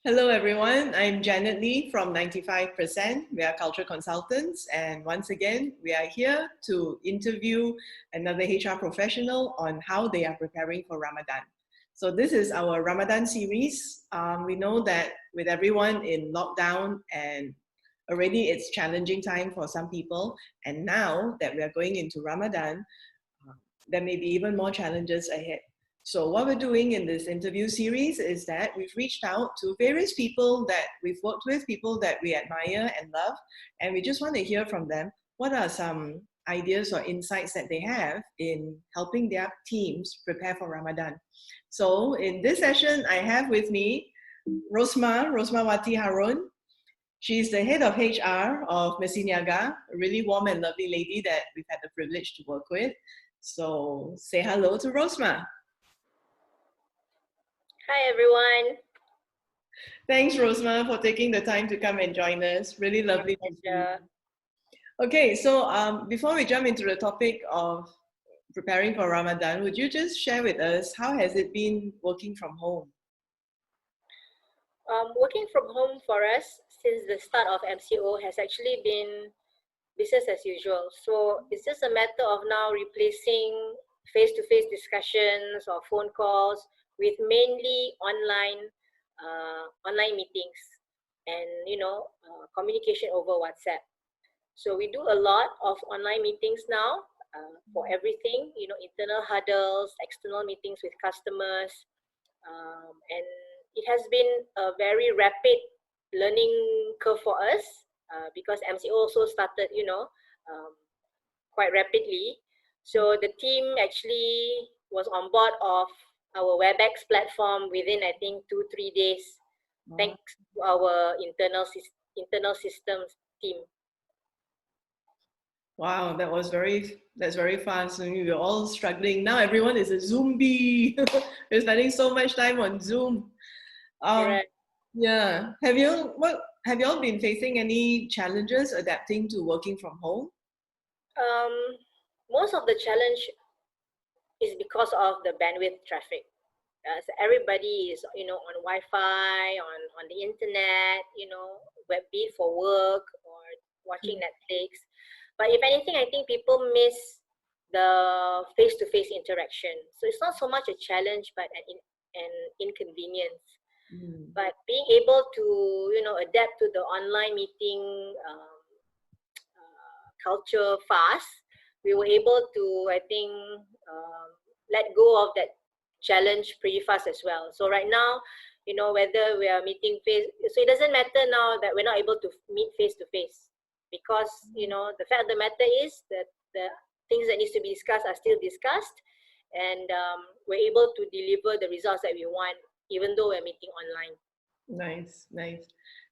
Hello everyone, I'm Janet Lee from 95%. We are culture consultants, and once again, we are here to interview another HR professional on how they are preparing for Ramadan. So this is our Ramadan series. We know that with everyone in lockdown and already it's challenging time for some people, and now that we are going into Ramadan, there may be even more challenges ahead. So what we're doing in this interview series is that we've reached out to various people that we've worked with, people that we admire and love, and we just want to hear from them. What are some ideas or insights that they have in helping their teams prepare for Ramadan? So in this session, I have with me Rosmawati Haron. She's the head of HR of Mesiniaga, a really warm and lovely lady that we've had the privilege to work with. So say hello to Rosma. Hi, everyone. Thanks, Rosma, for taking the time to come and join us. Really lovely to see you. Okay, so before we jump into the topic of preparing for Ramadan, would you just share with us how has it been working from home? Working from home for us since the start of MCO has actually been business as usual. So it's just a matter of now replacing face-to-face discussions or phone calls with mainly online meetings and communication over WhatsApp. So we do a lot of online meetings now for everything, internal huddles, external meetings with customers, and it has been a very rapid learning curve for us because MCO also started, quite rapidly. So the team actually was on board of our WebEx platform within, I think, 2-3 days, thanks to our internal systems team. Wow, that's very fast. We were all struggling. Now everyone is a zombie. We're spending so much time on Zoom. Yeah. Have you all been facing any challenges adapting to working from home? Most of the challenge is because of the bandwidth traffic. So everybody is, on Wi-Fi, on the internet, be it for work or watching Netflix. But if anything, I think people miss the face-to-face interaction. So it's not so much a challenge, but an inconvenience. But being able to, adapt to the online meeting culture fast, we were able to, I think, let go of that challenge pretty fast as well. So right now, whether we are meeting so it doesn't matter now that we're not able to meet face to face, because the fact of the matter is that the things that needs to be discussed are still discussed, and we're able to deliver the results that we want even though we're meeting online. Nice.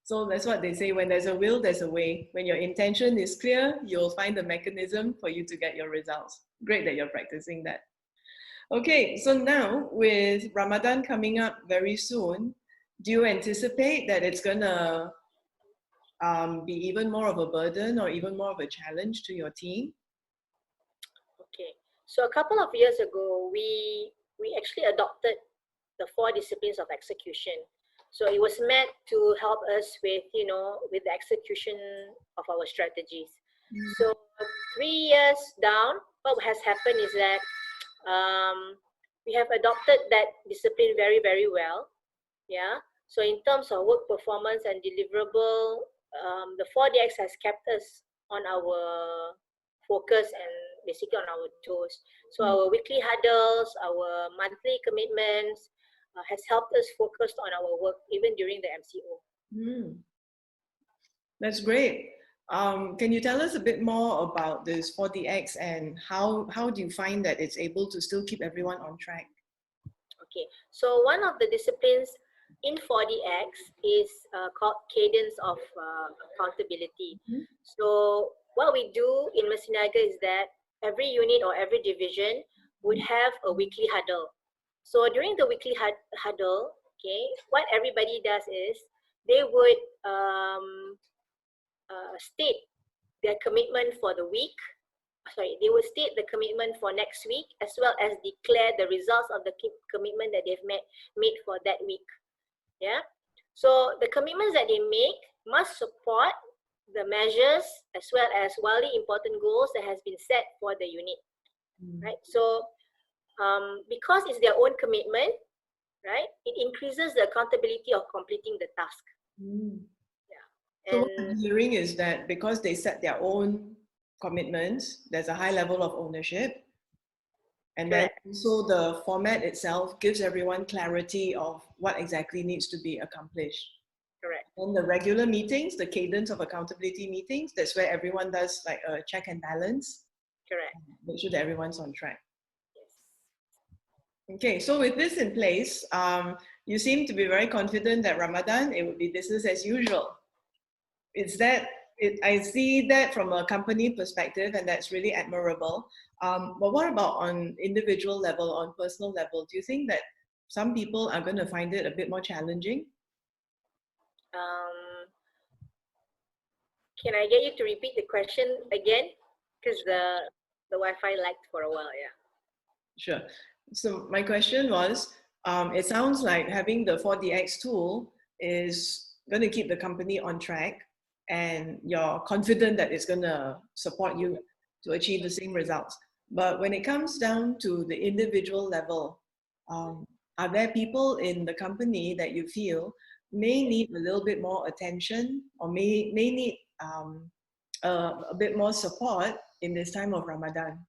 So that's what they say, when there's a will, there's a way. When your intention is clear, you'll find the mechanism for you to get your results. Great that you're practicing that. Okay, so now with Ramadan coming up very soon, do you anticipate that it's gonna be even more of a burden or even more of a challenge to your team? Okay, so a couple of years ago, we actually adopted the 4 disciplines of execution. So it was meant to help us with, with the execution of our strategies. So 3 years down, what has happened is that we have adopted that discipline very, very well. Yeah. So in terms of work performance and deliverable, the 4DX has kept us on our focus and basically on our toes. So our weekly huddles, our monthly commitments has helped us focus on our work even during the MCO. That's great. Can you tell us a bit more about this 4DX and how do you find that it's able to still keep everyone on track? Okay, so one of the disciplines in 4DX is called cadence of accountability. So what we do in Mesiniaga is that every unit or every division would have a weekly huddle. So during the weekly huddle, okay, what everybody does is they would state their commitment for the week. They will state the commitment for next week, as well as declare the results of the commitment that they've made for that week. Yeah. So the commitments that they make must support the measures as well as wildly important goals that has been set for the unit, right? So because it's their own commitment, right, it increases the accountability of completing the task. Yeah. So what I'm hearing is that because they set their own commitments, there's a high level of ownership. And Correct. then also the format itself gives everyone clarity of what exactly needs to be accomplished. Correct. And the regular meetings, the cadence of accountability meetings, that's where everyone does like a check and balance. Correct. Make sure that everyone's on track. Yes. Okay, so with this in place, you seem to be very confident that Ramadan, it would be business as usual. I see that from a company perspective, and that's really admirable. But what about on individual level, on personal level? Do you think that some people are going to find it a bit more challenging? Can I get you to repeat the question again? Because the Wi-Fi lagged for a while, yeah. Sure. So my question was, it sounds like having the 4DX tool is going to keep the company on track, and you're confident that it's going to support you to achieve the same results. But when it comes down to the individual level, are there people in the company that you feel may need a little bit more attention, or may need a bit more support in this time of Ramadan?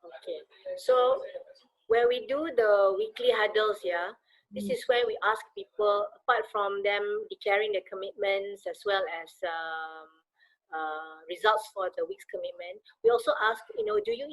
Okay, so where we do the weekly huddles, yeah, this is where we ask people, apart from them declaring their commitments as well as results for the week's commitment, we also ask, do you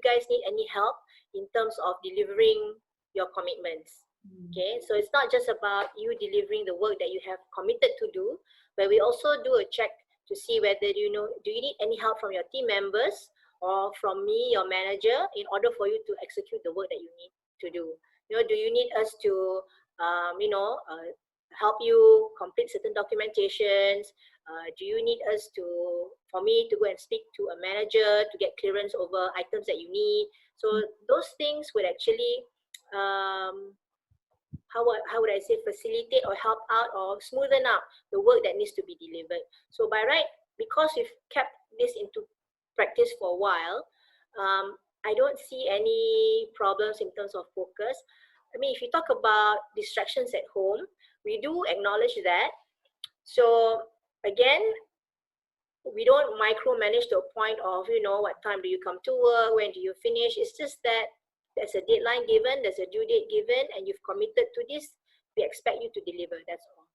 guys need any help in terms of delivering your commitments? Okay, so it's not just about you delivering the work that you have committed to do, but we also do a check to see whether do you need any help from your team members or from me, your manager, in order for you to execute the work that you need to do. Do you need us to, help you complete certain documentations? Do you need us for me to go and speak to a manager to get clearance over items that you need? So those things would actually, how would I say, facilitate or help out or smoothen out the work that needs to be delivered. So by right, because we've kept this into practice for a while, I don't see any problems in terms of focus. I mean, if you talk about distractions at home, we do acknowledge that. So again, we don't micromanage to a point of, what time do you come to work, when do you finish. It's just that there's a deadline given, there's a due date given, and you've committed to this, we expect you to deliver, that's all.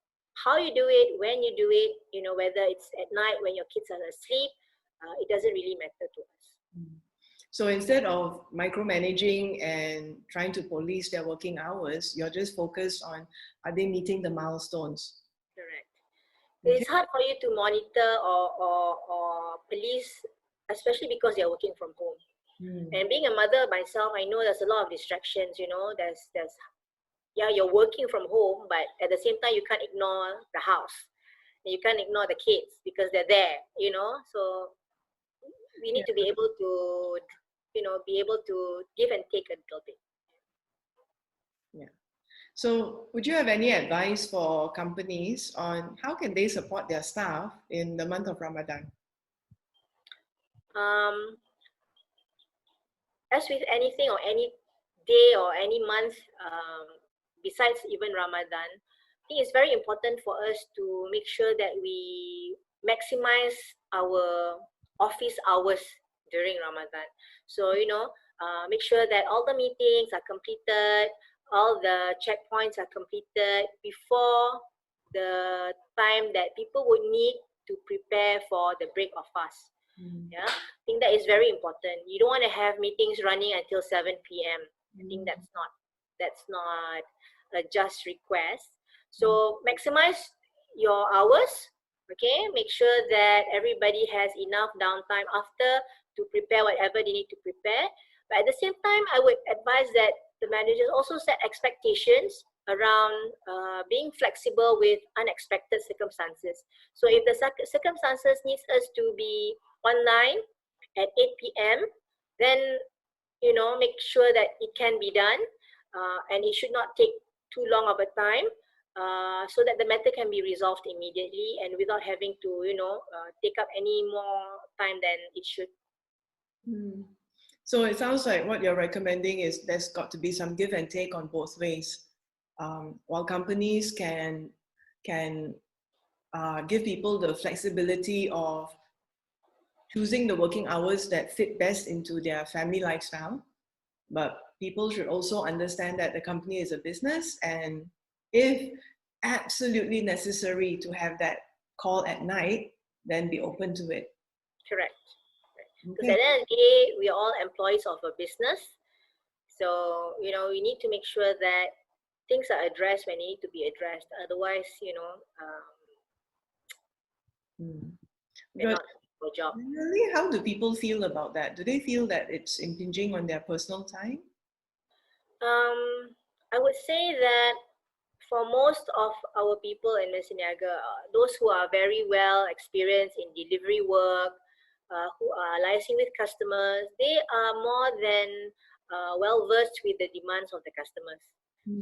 How you do it, when you do it, whether it's at night when your kids are asleep, it doesn't really matter to us. So instead of micromanaging and trying to police their working hours, you're just focused on, are they meeting the milestones? Correct. Okay. It's hard for you to monitor or police, especially because they're working from home. And being a mother myself, I know there's a lot of distractions, you're working from home, but at the same time, you can't ignore the house. And you can't ignore the kids because they're there, so we need to be able to, give and take a little bit. Yeah. So would you have any advice for companies on how can they support their staff in the month of Ramadan? As with anything or any day or any month, besides even Ramadan, I think it's very important for us to make sure that we maximize our office hours during Ramadan. So, make sure that all the meetings are completed, all the checkpoints are completed before the time that people would need to prepare for the break of fast. Yeah, I think that is very important. You don't want to have meetings running until 7 p.m. I think that's not a just request. So maximize your hours. Okay, make sure that everybody has enough downtime after to prepare whatever they need to prepare. But at the same time, I would advise that the managers also set expectations around being flexible with unexpected circumstances. So if the circumstances needs us to be online at 8 p.m., then make sure that it can be done, and it should not take too long of a time. so that the matter can be resolved immediately and without having to, take up any more time than it should. So it sounds like what you're recommending is there's got to be some give and take on both ways. While companies can give people the flexibility of choosing the working hours that fit best into their family lifestyle, but people should also understand that the company is a business, and if absolutely necessary to have that call at night, then be open to it. Correct. Because Okay. at the end of the day, we are all employees of a business. So, we need to make sure that things are addressed when they need to be addressed. Otherwise, we're But not doing our job. really, how do people feel about that? Do they feel that it's impinging on their personal time? I would say that for most of our people in Mesiniaga, those who are very well experienced in delivery work, who are liaising with customers, they are more than well versed with the demands of the customers.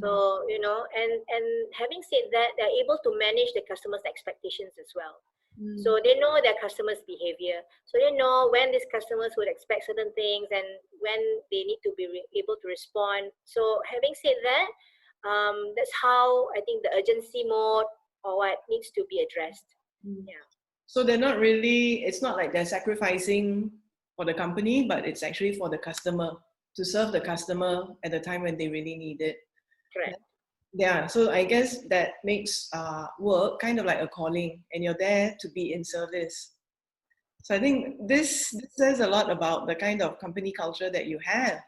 So, and having said that, they're able to manage the customers' expectations as well. So they know their customers' behavior. So they know when these customers would expect certain things and when they need to be able to respond. So having said that, that's how I think the urgency mode or what needs to be addressed. Yeah. So they're not really, it's not like they're sacrificing for the company, but it's actually for the customer, to serve the customer at the time when they really need it. Correct. Yeah, so I guess that makes work kind of like a calling, and you're there to be in service. So I think this says a lot about the kind of company culture that you have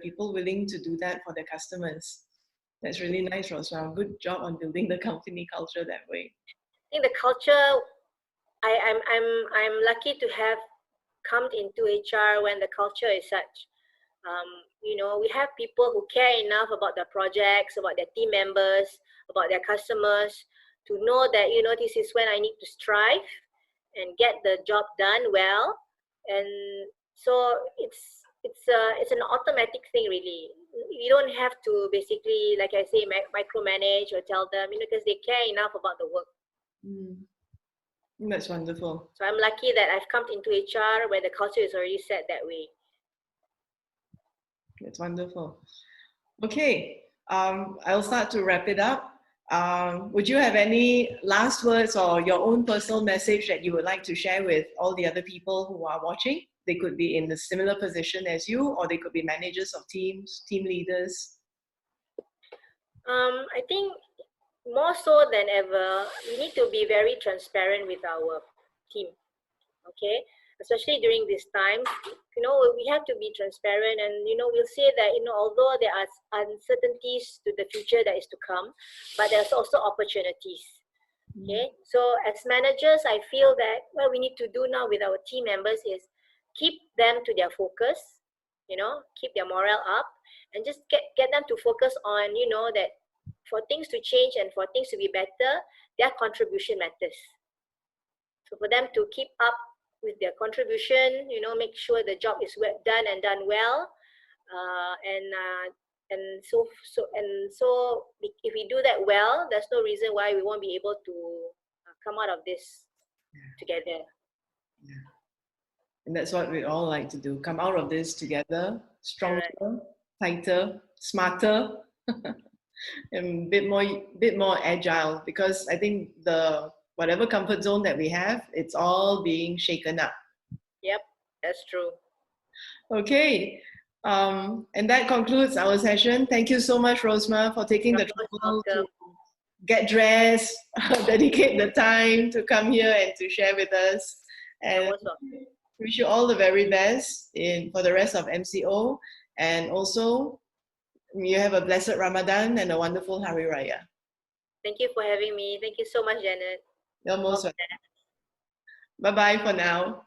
people willing to do that for their customers. That's really nice, Rosmawati. Good job on building the company culture that way. I think the culture, I'm lucky to have come into HR when the culture is such. We have people who care enough about their projects, about their team members, about their customers, to know that this is when I need to strive and get the job done well. And so it's an automatic thing, really. You don't have to basically, like I say, micromanage or tell them, because they care enough about the work. That's wonderful. So I'm lucky that I've come into HR where the culture is already set that way. That's wonderful. Okay, I'll start to wrap it up. Would you have any last words or your own personal message that you would like to share with all the other people who are watching? They could be in a similar position as you, or they could be managers of teams, team leaders. I think more so than ever, we need to be very transparent with our team. Okay, especially during this time, we have to be transparent, and we'll say that although there are uncertainties to the future that is to come, but there's also opportunities. Okay, so as managers, I feel that what we need to do now with our team members is keep them to their focus, keep their morale up, and just get them to focus on that for things to change and for things to be better, their contribution matters. So for them to keep up with their contribution, make sure the job is done and done well, and so if we do that well, there's no reason why we won't be able to come out of this together. Yeah. And that's what we all like to do: come out of this together, stronger, tighter, smarter, and bit more agile. Because I think whatever comfort zone that we have, it's all being shaken up. Yep, that's true. Okay, and that concludes our session. Thank you so much, Rosma, for taking the trouble to get dressed, dedicate the time to come here and to share with us. And wish you all the very best for the rest of MCO. And also, you have a blessed Ramadan and a wonderful Hari Raya. Thank you for having me. Thank you so much, Janet. You're most welcome. Bye-bye for now.